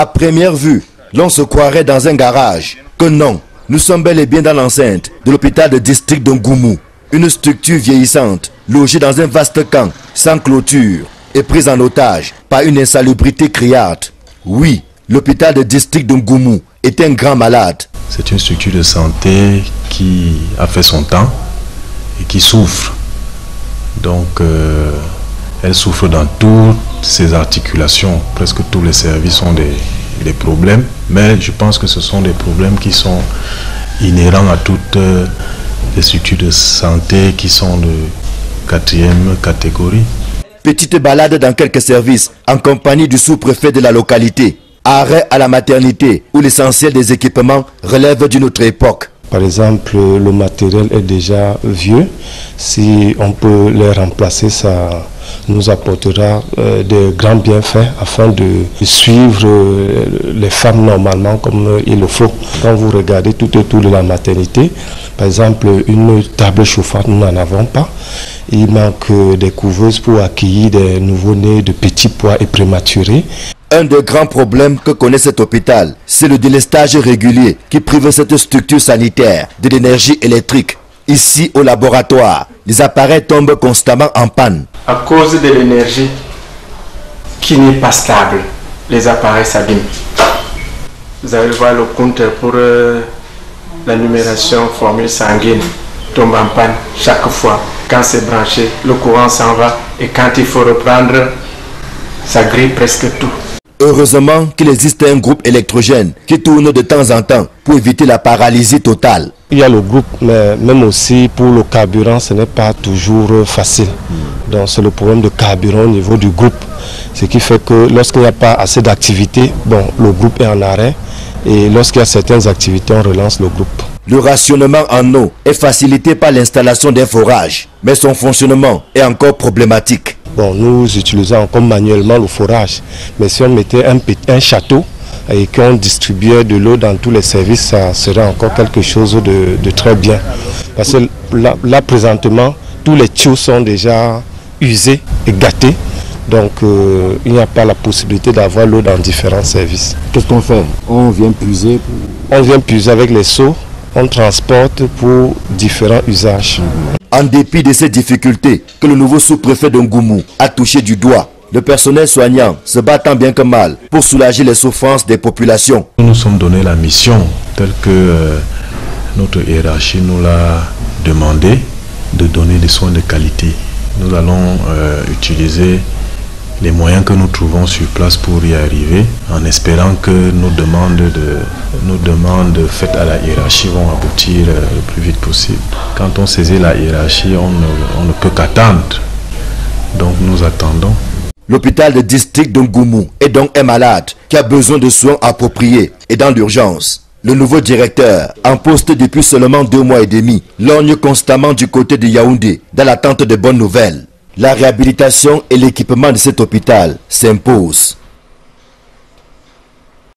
À première vue, l'on se croirait dans un garage. Que non, nous sommes bel et bien dans l'enceinte de l'hôpital de district d'Ngoumou. Une structure vieillissante, logée dans un vaste camp, sans clôture, et prise en otage par une insalubrité criarde. Oui, l'hôpital de district d'Ngoumou est un grand malade. C'est une structure de santé qui a fait son temps et qui souffre. Donc, elle souffre dans toutes ses articulations. Presque tous les services ont des problèmes. Mais je pense que ce sont des problèmes qui sont inhérents à toutes les structures de santé qui sont de 4e catégorie. Petite balade dans quelques services en compagnie du sous-préfet de la localité. Arrêt à la maternité où l'essentiel des équipements relève d'une autre époque. Par exemple, le matériel est déjà vieux. Si on peut le remplacer, ça nous apportera de grands bienfaits afin de suivre les femmes normalement comme il le faut. Quand vous regardez tout autour de la maternité, par exemple, une table chauffante, nous n'en avons pas. Il manque des couveuses pour accueillir des nouveau-nés de petits poids et prématurés. Un des grands problèmes que connaît cet hôpital, c'est le délestage régulier qui prive cette structure sanitaire de l'énergie électrique. Ici, au laboratoire, les appareils tombent constamment en panne. À cause de l'énergie qui n'est pas stable, les appareils s'abîment. Vous allez voir le compteur pour la numération formule sanguine tombe en panne chaque fois. Quand c'est branché, le courant s'en va et quand il faut reprendre, ça grille presque tout. Heureusement qu'il existe un groupe électrogène qui tourne de temps en temps pour éviter la paralysie totale. Il y a le groupe, mais même aussi pour le carburant, ce n'est pas toujours facile. Donc c'est le problème de carburant au niveau du groupe. Ce qui fait que lorsqu'il n'y a pas assez d'activité, bon, le groupe est en arrêt. Et lorsqu'il y a certaines activités, on relance le groupe. Le rationnement en eau est facilité par l'installation d'un forage, mais son fonctionnement est encore problématique. Bon, nous utilisons encore manuellement le forage, mais si on mettait un château et qu'on distribuait de l'eau dans tous les services, ça serait encore quelque chose de très bien. Parce que là présentement, tous les tuyaux sont déjà usés et gâtés, donc il n'y a pas la possibilité d'avoir l'eau dans différents services. Qu'est-ce qu'on fait? On vient puiser On vient puiser avec les seaux, on transporte pour différents usages. En dépit de ces difficultés que le nouveau sous-préfet de Ngoumou a touché du doigt, le personnel soignant se bat tant bien que mal pour soulager les souffrances des populations. Nous nous sommes donné la mission, telle que notre hiérarchie nous l'a demandé, de donner des soins de qualité. Nous allons utiliser les moyens que nous trouvons sur place pour y arriver, en espérant que nos demandes faites à la hiérarchie vont aboutir le plus vite possible. Quand on saisit la hiérarchie, on ne peut qu'attendre. Donc nous attendons. L'hôpital de district d'Ngoumou est donc un malade qui a besoin de soins appropriés et dans l'urgence. Le nouveau directeur, en poste depuis seulement 2 mois et demi, lorgne constamment du côté de Yaoundé dans l'attente de bonnes nouvelles. La réhabilitation et l'équipement de cet hôpital s'imposent.